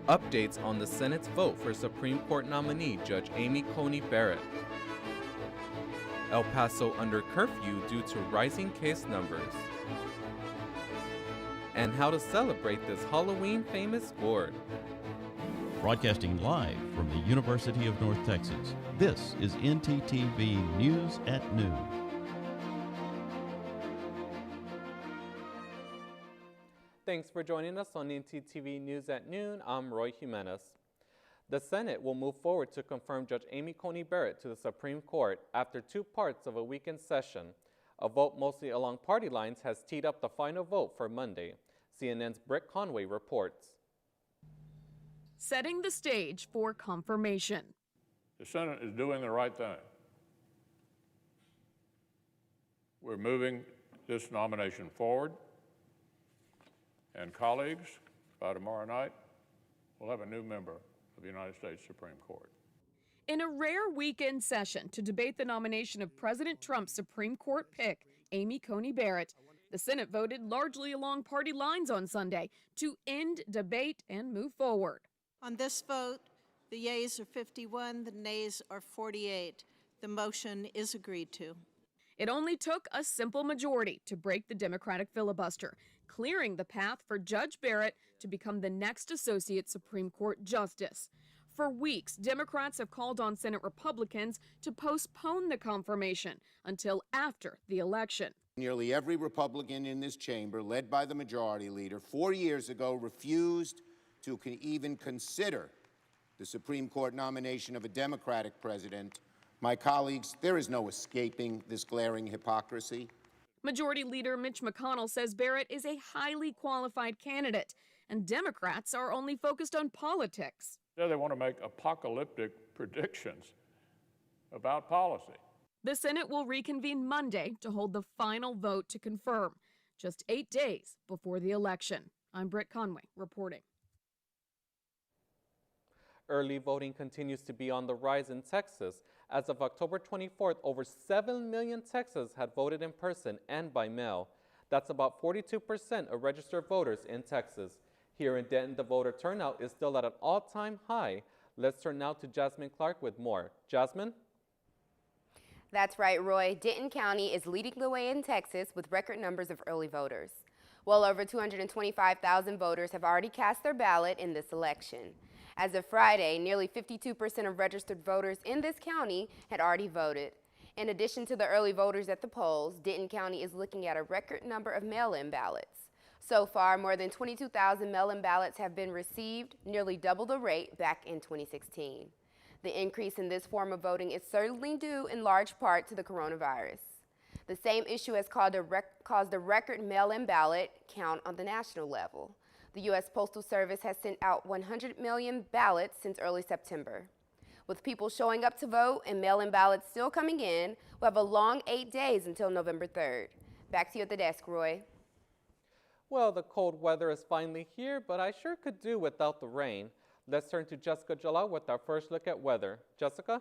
Updates on the Senate's vote for Supreme Court nominee Judge Amy Coney Barrett. El Paso under curfew due to rising case numbers. And how to celebrate this Halloween famous gourd. Broadcasting live from the University of North Texas, this is ntTV News at Noon. Thanks for joining us on ntTV News at Noon. I'm Roy Jimenez. The Senate will move forward to confirm Judge Amy Coney Barrett to the Supreme Court after two parts of a weekend session. A vote mostly along party lines has teed up the final vote for Monday. CNN's Britt Conway reports. Setting the stage for confirmation. The Senate is doing the right thing. We're moving this nomination forward. And colleagues, by tomorrow night, we'll have a new member of the United States Supreme Court. In a rare weekend session to debate the nomination of President Trump's Supreme Court pick, Amy Coney Barrett, the Senate voted largely along party lines on Sunday to end debate and move forward. On this vote, the yeas are 51, the nays are 48. The motion is agreed to. It only took a simple majority to break the Democratic filibuster, clearing the path for Judge Barrett to become the next Associate Supreme Court Justice. For weeks, Democrats have called on Senate Republicans to postpone the confirmation until after the election. Nearly every Republican in this chamber, led by the Majority Leader, 4 years ago refused to even consider the Supreme Court nomination of a Democratic president. My colleagues, there is no escaping this glaring hypocrisy. Majority Leader Mitch McConnell says Barrett is a highly qualified candidate, and Democrats are only focused on politics. Yeah, they want to make apocalyptic predictions about policy. The Senate will reconvene Monday to hold the final vote to confirm, just 8 days before the election. I'm Britt Conway reporting. Early voting continues to be on the rise in Texas. As of October 24th, over 7 million Texans had voted in person and by mail. That's about 42% of registered voters in Texas. Here in Denton, the voter turnout is still at an all-time high. Let's turn now to Jasmine Clark with more. Jasmine? That's right, Roy. Denton County is leading the way in Texas with record numbers of early voters. Well over 225,000 voters have already cast their ballot in this election. As of Friday, nearly 52% of registered voters in this county had already voted. In addition to the early voters at the polls, Denton County is looking at a record number of mail-in ballots. So far, more than 22,000 mail-in ballots have been received, nearly double the rate back in 2016. The increase in this form of voting is certainly due in large part to the coronavirus. The same issue has caused a record mail-in ballot count on the national level. The U.S. Postal Service has sent out 100 million ballots since early September. With people showing up to vote and mail-in ballots still coming in, we'll have a long 8 days until November 3rd. Back to you at the desk, Roy. Well, the cold weather is finally here, but I sure could do without the rain. Let's turn to Jessica Jalal with our first look at weather. Jessica?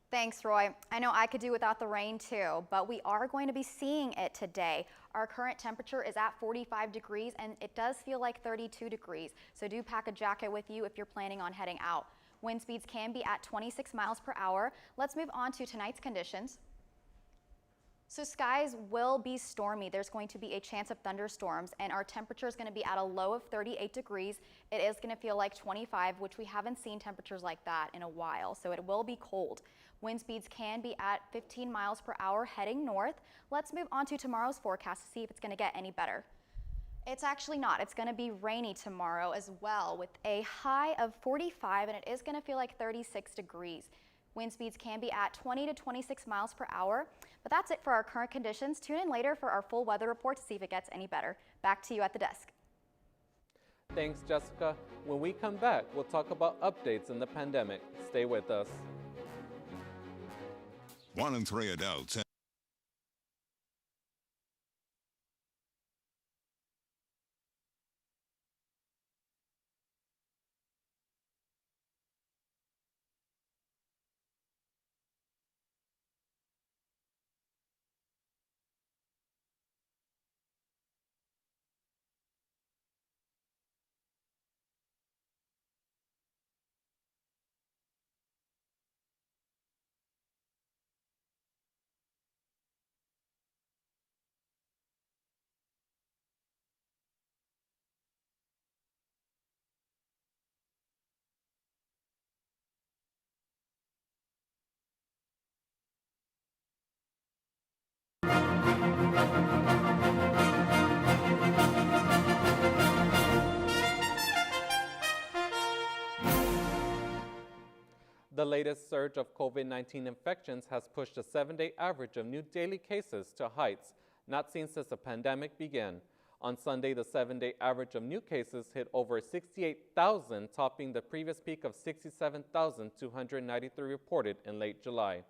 Thanks, Roy. I know I could do without the rain too, but we are going to be seeing it today. Our current temperature is at 45 degrees and it does feel like 32 degrees. So do pack a jacket with you if you're planning on heading out. Wind speeds can be at 26 miles per hour. Let's move on to tonight's conditions. So skies will be stormy. There's going to be a chance of thunderstorms and our temperature is going to be at a low of 38 degrees. It is going to feel like 25, which we haven't seen temperatures like that in a while. So it will be cold. Wind speeds can be at 15 miles per hour heading north. Let's move on to tomorrow's forecast to see if it's going to get any better. It's actually not. It's going to be rainy tomorrow as well with a high of 45 and it is going to feel like 36 degrees. Wind speeds can be at 20 to 26 miles per hour. But that's it for our current conditions. Tune in later for our full weather report to see if it gets any better. Back to you at the desk. Thanks, Jessica. When we come back, we'll talk about updates in the pandemic. Stay with us. 1 in 3 adults The latest surge of COVID-19 infections has pushed a 7-day average of new daily cases to heights not seen since the pandemic began. On Sunday, the 7-day average of new cases hit over 68,000, topping the previous peak of 67,293 reported in late July.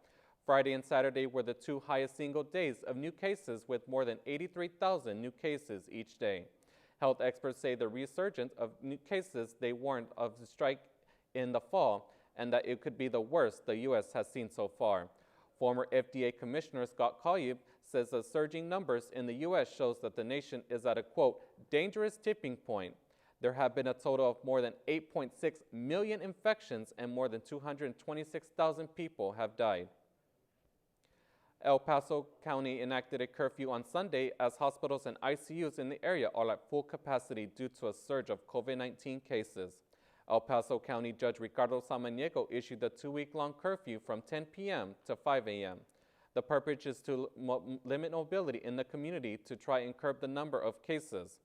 Friday and Saturday were the two highest single days of new cases, with more than 83,000 new cases each day. Health experts say the resurgence of new cases they warned of the strike in the fall, and that it could be the worst the U.S. has seen so far. Former FDA Commissioner Scott Collins says the surging numbers in the U.S. shows that the nation is at a, quote, dangerous tipping point. There have been a total of more than 8.6 million infections and more than 226,000 people have died. El Paso County enacted a curfew on Sunday as hospitals and ICUs in the area are at full capacity due to a surge of COVID-19 cases. El Paso County Judge Ricardo Samaniego issued a 2-week-long curfew from 10 p.m. to 5 a.m. The purpose is to limit mobility in the community to try and curb the number of cases.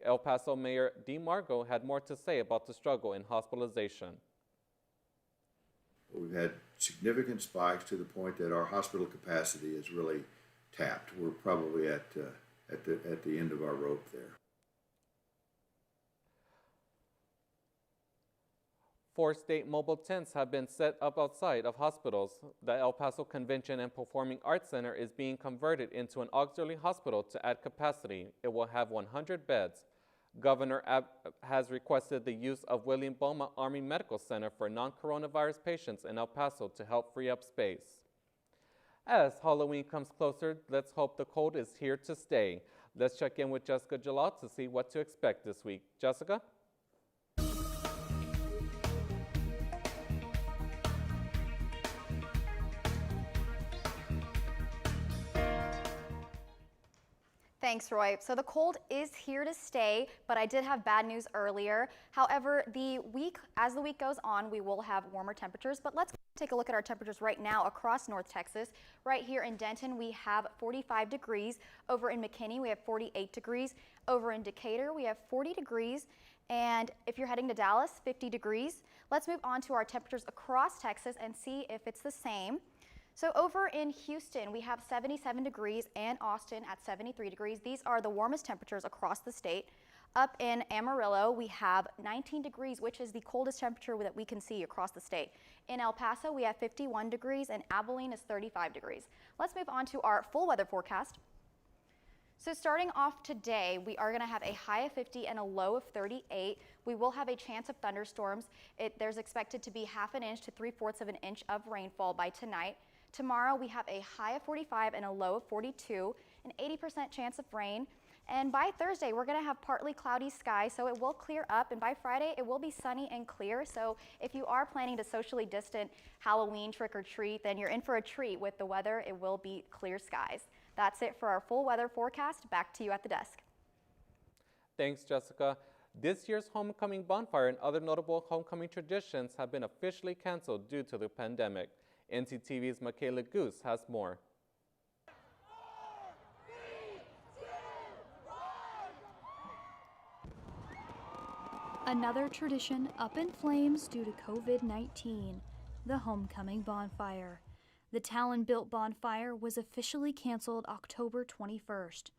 El Paso Mayor DeMargo had more to say about the struggle in hospitalization. We've had significant spikes to the point that our hospital capacity is really tapped. We're probably at the end of our rope there. 4 state mobile tents have been set up outside of hospitals. The El Paso Convention and Performing Arts Center is being converted into an auxiliary hospital to add capacity. It will have 100 beds. Governor Abbott has requested the use of William Beaumont Army Medical Center for non-coronavirus patients in El Paso to help free up space. As Halloween comes closer, let's hope the cold is here to stay. Let's check in with Jessica Jalal to see what to expect this week. Jessica? Thanks, Roy. So the cold is here to stay, but I did have bad news earlier. However, as the week goes on, we will have warmer temperatures, but let's take a look at our temperatures right now across North Texas. Right here in Denton, we have 45 degrees. Over in McKinney, we have 48 degrees. Over in Decatur, we have 40 degrees. And if you're heading to Dallas, 50 degrees. Let's move on to our temperatures across Texas and see if it's the same. So over in Houston, we have 77 degrees and Austin at 73 degrees. These are the warmest temperatures across the state. Up in Amarillo, we have 19 degrees, which is the coldest temperature that we can see across the state. In El Paso, we have 51 degrees and Abilene is 35 degrees. Let's move on to our full weather forecast. So starting off today, we are going to have a high of 50 and a low of 38. We will have a chance of thunderstorms. There's expected to be ½ inch to 3/4 of an inch of rainfall by tonight. Tomorrow we have a high of 45 and a low of 42, an 80% chance of rain. And by Thursday, we're going to have partly cloudy skies, so it will clear up. And by Friday, it will be sunny and clear. So if you are planning to socially distant Halloween trick or treat, then you're in for a treat with the weather. It will be clear skies. That's it for our full weather forecast. Back to you at the desk. Thanks, Jessica. This year's homecoming bonfire and other notable homecoming traditions have been officially canceled due to the pandemic. ntTV's Michaela Goose has more. Another tradition up in flames due to COVID-19, the homecoming bonfire. The Talon-built bonfire was officially canceled October 21st.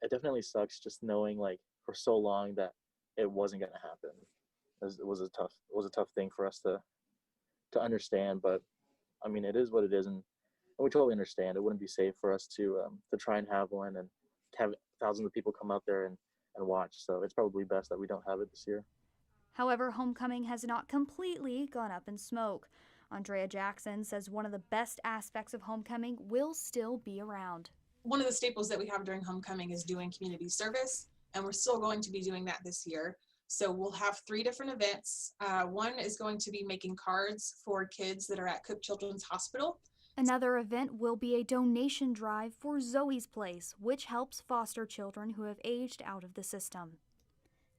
It definitely sucks just knowing for so long that it wasn't going to happen. It was a tough thing for us to understand, but I mean, it is what it is, and we totally understand. It wouldn't be safe for us to try and have one and have thousands of people come out there and watch. So it's probably best that we don't have it this year. However, homecoming has not completely gone up in smoke. Andrea Jackson says one of the best aspects of homecoming will still be around. One of the staples that we have during homecoming is doing community service, and we're still going to be doing that this year. So we'll have 3 different events. One is going to be making cards for kids that are at Cook Children's Hospital. Another event will be a donation drive for Zoe's Place, which helps foster children who have aged out of the system.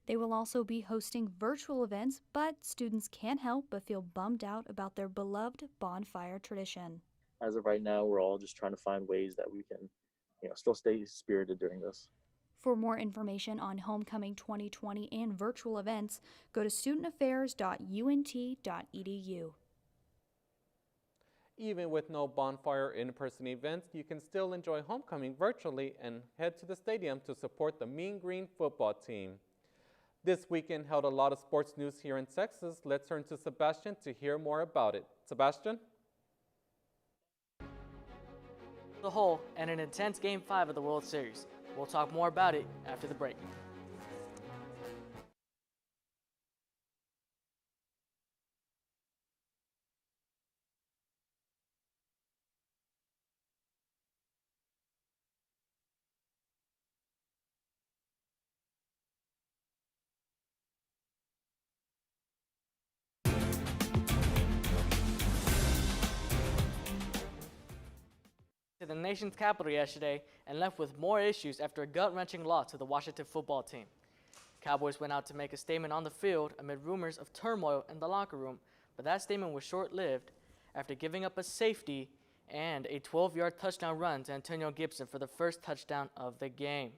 They will also be hosting virtual events, but students can't help but feel bummed out about their beloved bonfire tradition. As of right now, we're all just trying to find ways that we can still stay spirited during this. For more information on Homecoming 2020 and virtual events, go to studentaffairs.unt.edu. Even with no bonfire in-person events, you can still enjoy homecoming virtually and head to the stadium to support the Mean Green football team. This weekend held a lot of sports news here in Texas. Let's turn to Sebastian to hear more about it. Sebastian? The whole and an intense Game 5 of the World Series. We'll talk more about it after the break. To the nation's capital yesterday and left with more issues after a gut-wrenching loss to the Washington football team. Cowboys went out to make a statement on the field amid rumors of turmoil in the locker room, but that statement was short-lived after giving up a safety and a 12-yard touchdown run to Antonio Gibson for the first touchdown of the game.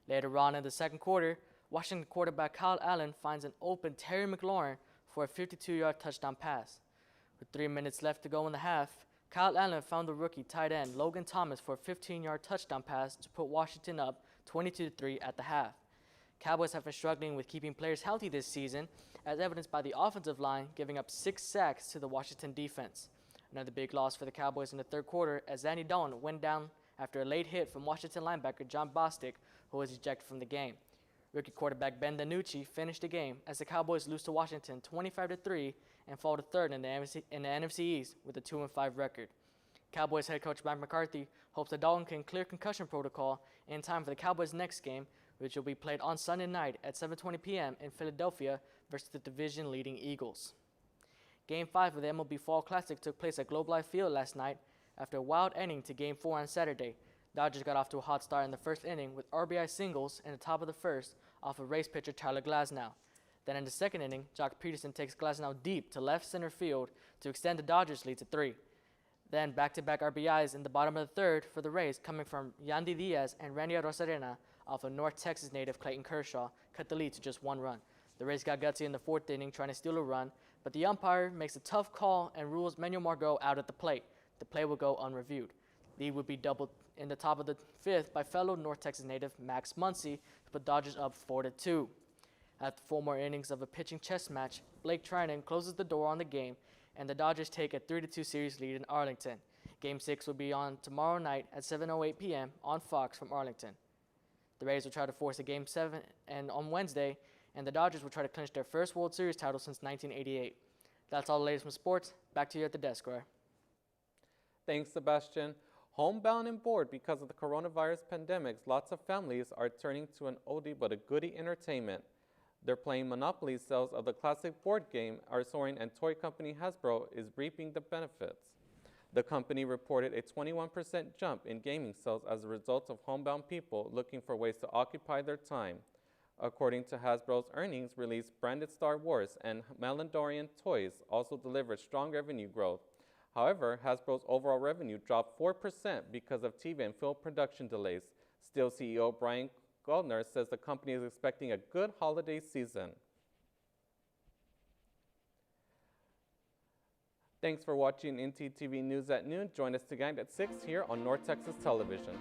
Later on in the second quarter, Washington quarterback Kyle Allen finds an open Terry McLaurin for a 52-yard touchdown pass. With 3 minutes left to go in the half, Kyle Allen found the rookie tight end Logan Thomas for a 15-yard touchdown pass to put Washington up 22-3 at the half. Cowboys have been struggling with keeping players healthy this season, as evidenced by the offensive line giving up 6 sacks to the Washington defense. Another big loss for the Cowboys in the third quarter as Zanny Dalton went down after a late hit from Washington linebacker John Bostic, who was ejected from the game. Rookie quarterback Ben DiNucci finished the game as the Cowboys lose to Washington 25-3 and fall to third in the NFC East with a 2-5 record. Cowboys head coach Mike McCarthy hopes that Dalton can clear concussion protocol in time for the Cowboys' next game, which will be played on Sunday night at 7:20 p.m. in Philadelphia versus the division-leading Eagles. Game 5 of the MLB Fall Classic took place at Globe Life Field last night after a wild ending to Game 4 on Saturday. Dodgers got off to a hot start in the first inning with RBI singles in the top of the first off of Rays pitcher Tyler Glasnow. Then in the second inning, Jock Peterson takes Glasnow deep to left center field to extend the Dodgers' lead to 3. Then back-to-back RBIs in the bottom of the third for the Rays coming from Yandy Diaz and Randy Arozarena off of North Texas native Clayton Kershaw cut the lead to just 1 run. The Rays got gutsy in the fourth inning trying to steal a run, but the umpire makes a tough call and rules Manuel Margot out at the plate. The play will go unreviewed. Lead would be doubled in the top of the fifth by fellow North Texas native Max Muncy to put Dodgers up 4-2. After 4 more innings of a pitching chess match, Blake Trinan closes the door on the game, and the Dodgers take a 3-2 series lead in Arlington. Game 6 will be on tomorrow night at 7:08 p.m. on Fox from Arlington. The Rays will try to force a Game 7 on Wednesday, and the Dodgers will try to clinch their first World Series title since 1988. That's all the latest from sports. Back to you at the desk, Roy. Thanks, Sebastian. Homebound and bored because of the coronavirus pandemic, lots of families are turning to an oldie but a goodie entertainment. They're playing Monopoly. Sales of the classic board game are soaring, and toy company Hasbro is reaping the benefits. The company reported a 21% jump in gaming sales as a result of homebound people looking for ways to occupy their time. According to Hasbro's earnings release, branded Star Wars and Mandalorian toys also delivered strong revenue growth. However, Hasbro's overall revenue dropped 4% because of TV and film production delays. Still, CEO Brian Goldner says the company is expecting a good holiday season. Thanks for watching ntTV News at Noon. Join us tonight at 6 here on North Texas Television.